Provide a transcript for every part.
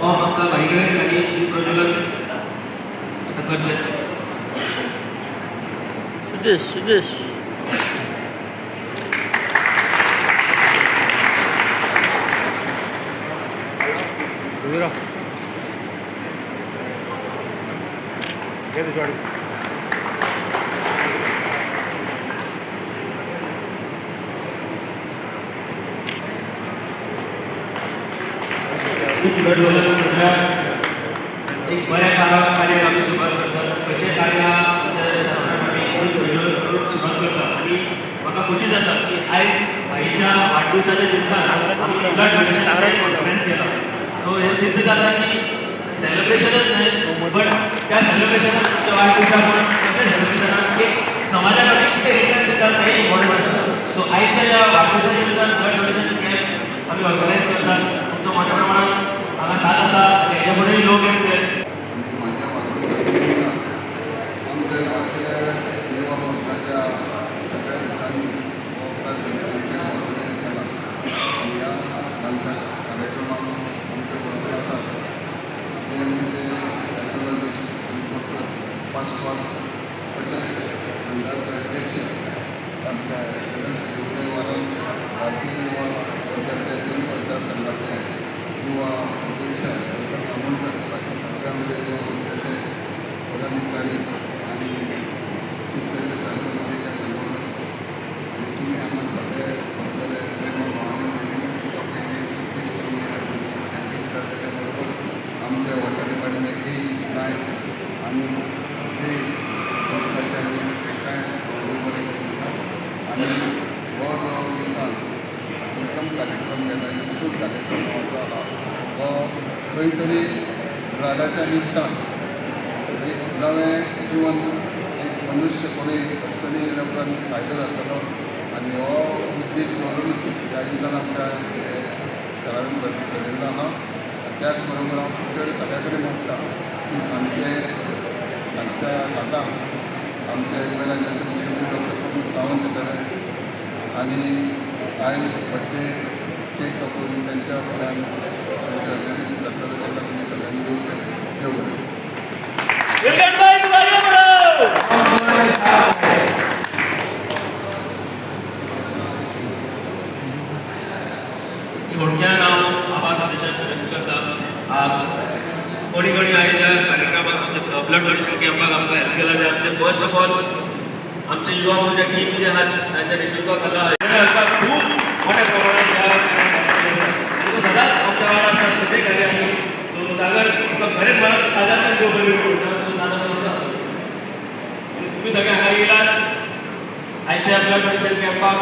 Form आमकां बाईकडे आणि प्रज्वलन आता करचे. सिद्धेश एक बऱ्या कार्य आम्ही सुरुवात करतात. खंयचेय कार्य शास्त्रांनी सुरुवात करतात आणि म्हाका खुशी जाता की आयज आईच्या वाढदिवसाच्या निमतान आमी ब्लड डोनेशन ऑर्गनायज केला. तो हे सिद्ध जाता की सेलिब्रेशनच नाही पण त्या सेलिब्रेशनात तुमच्या वाढदिवसाक त्या सेलिब्रेशनात एक समाजा खातीर कितें रिटर्न दितात हें इम्पॉर्टंट आसता. सो आयच्या या वाढदिवसाच्या निमतान ब्लड डोनेशन कॅम्प आमी ऑर्गनायज करतात. तुमचो मोठ्या प्रमाणात हांगा साथ आसा आनी हेजे फुडेंय लोक येतले. खंय तरी ब्लडाच्या निमतान एक नवें जीवन एक मनुष्य कोणी अडचणी लोकांक फायदो जातलो आनी हो उद्देश दवरूनच ह्या निमतान आमकां घरान घडिल्लो आहा. त्याच बरोबर हांव तुमचे सगळ्या कडेन मागता की सांजच्या जाता आमचे गोंय मुख्यमंत्री डॉक्टर प्रमोद सावंत येतले आनी आयज बड्डे केक कापून त्यांच्या फुड्यान त्यांच्या हजेरीन जातलो तेन्ना तुमी सगळ्यांनी येवचें. देव बरें. थोडक्यात हांव आभार फाउंडेशनाचो व्यक्त करता. कोणी आयज ह्या कार्यक्रमाक आमच्या ब्लड डोनेशन कॅम्पाक आमकां हेल्प केला त्यातले फर्स्ट ऑफ ऑल आमचे युवा मोर्चा टीम जे आहात त्यांच्या नेतृत्वाक आला खूप मोठ्या प्रमाणात सदांच आमच्या वांगडा आसा प्रत्येक कार्यानी. सो सागर तुमकां खरेंच मनांत ताज्यातल्यान देव बरें करूं. तुम्ही सगळे हांगा येयलात आयच्या ब्लड डोनेशन कॅम्पाक.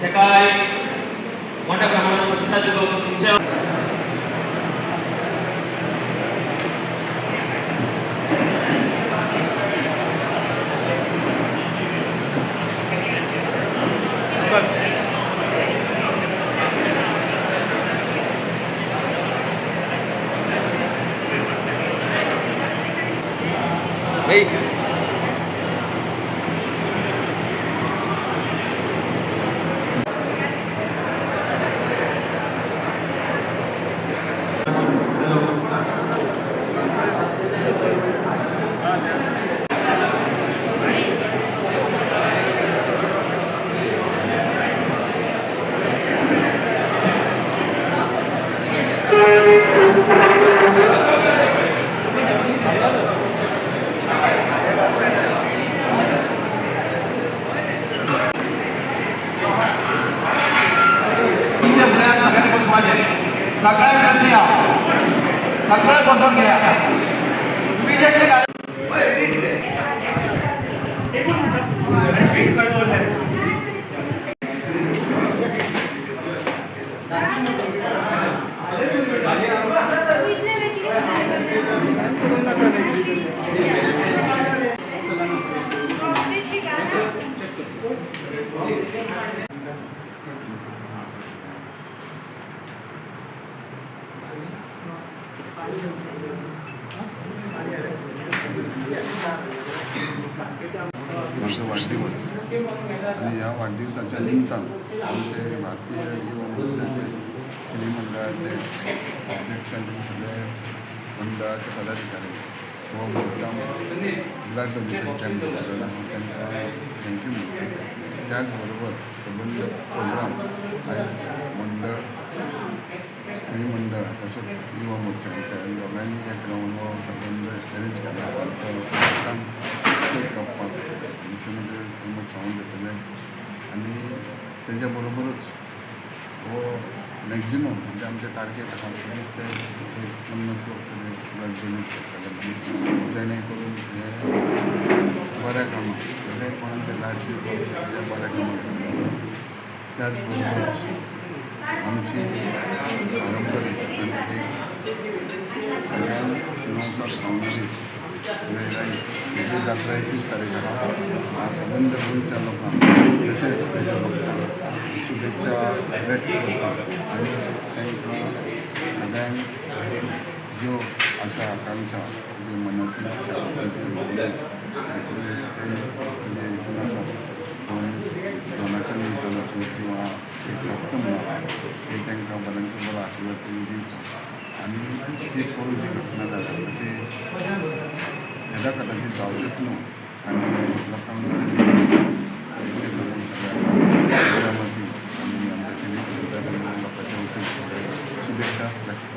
तेका मोठ्या प्रमाणात प्रतिसाद दिलो तुमच्या सगळ्यांकडे या, सगळे बसून घ्या. तुम्ही जे माझा वाढदिवस आणि ह्या वाढदिवसाच्या निमित्तान आमचे भारतीय युवा मोर्चाचे श्री मंडळाचे अध्यक्षांचे सगळे मंडळाचे पदाधिकारी व मुद्दाम ब्लड डोनेशन कॅम्प घेतलेला त्यांना थँक्यू म्हणतो. त्याचबरोबर संबंध प्रोग्राम आयज मंडळ श्री मंडळ तसंच युवा मोर्चाच्या दोघांनी एक राऊंड संबंध अरेंज केला. आमचं गप्पा मुख्यमंत्री प्रमोद सावंत घेतले आणि त्यांच्याबरोबरच व मॅक्झिमम म्हणजे आमचे टार्गेट आसा ते 50 लोक ब्लड डोनेट करतले जेणेकरून हे बऱ्या कामां जशें कोणाचे लायफ बऱ्या कामां करतले. त्याचबरोबर आमची पारंपरीक आणि सगळ्यांक नवसाक पावणारी लयराई ही जात्रा 21 तारखेला हा संबंध गोंयच्या लोकांक तशेंच गोंयच्या लोकांक शुभेच्छा व्यक्त करतात आणि तांकां सगळ्यांक ज्यो आशा आकांक्षा ज्यो मनाची इच्छा तेंचे म्हणजे हितून आसा दोनाच्या निमतानाचो किंवा एक रक्कम हे तांकां बऱ्यांचो बरो आशिर्वाद तेणी दिवचो आनी जी करून जी घटना जाता तशी हेज्या खातीर जावचेच न्हू आनी लोकांक सगळ्या मती आनी आमच्या लोकांच्या वतीन शुभेच्छा व्यक्त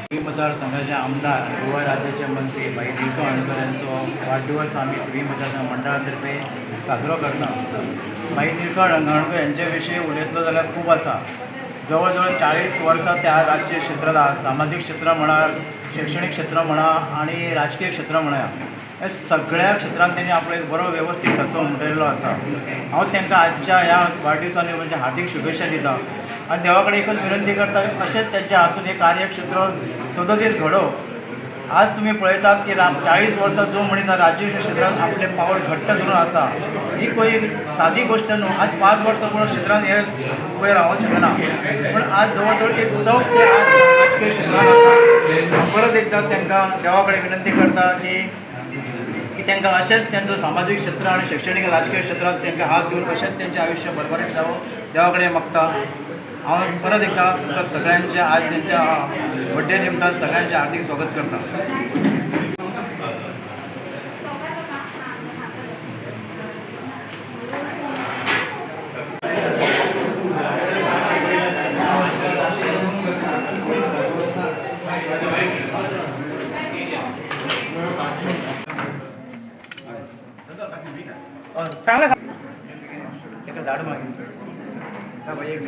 श्री मतदारसंघाचे आमदार गोवा राज्याचे मंत्री भाई निळकंठ हणकर यांचो वाढदिवस आम्ही श्री मतदारसंघ मंडळातर्फे साजरो करता. भाई निळकंठ हणकर यांच्या विशीं उलयतलो जाल्यार खूब आसा. जवळ जवळ 40 वर्सां त्या राजकीय क्षेत्रात सामाजीक क्षेत्र म्हणा, शैक्षणिक क्षेत्र म्हणा आणि राजकीय क्षेत्र म्हणा हे सगळ्या क्षेत्रांत त्यांनी आपलो एक बरो व्यवस्थीत ठसो उमटयल्लो आसा. हांव तांकां आजच्या ह्या वाडदिवसा निमतान हार्दिक शुभेच्छा दिता आणि देवा कडेन एकच विनंती करता अशेंच त्यांच्या हातून हे कार्यक्षेत्र सदतीत घडो. आज तुम्ही पळयतात की 40 वर्सां जो मनीस राजकीय क्षेत्रांत आपले पावल घट्ट धरून आसा ही कोई सादी गोष्ट न्हू. आज 5 वर्सां पूण क्षेत्रांत हे उबे रावंक शकना पण आज जवळ जवळ एक चौथ ते आज राजकीय क्षेत्रांत आसा. परत एकदा तांकां देवा कडेन विनंती करता की तांकां अशेंच त्यांचो सामाजीक क्षेत्र आनी शैक्षणीक राजकीय क्षेत्रांत तांकां हात दिवन अशेंच तेंचें आयुश्य बरबरीत जावं देवा कडेन मागता. हांव परत एकदा तुमकां सगळ्यांचे आज त्यांच्या बड्डे निमतान सगळ्यांचे हार्दिक स्वागत करता. चांगलं झाड मागील एक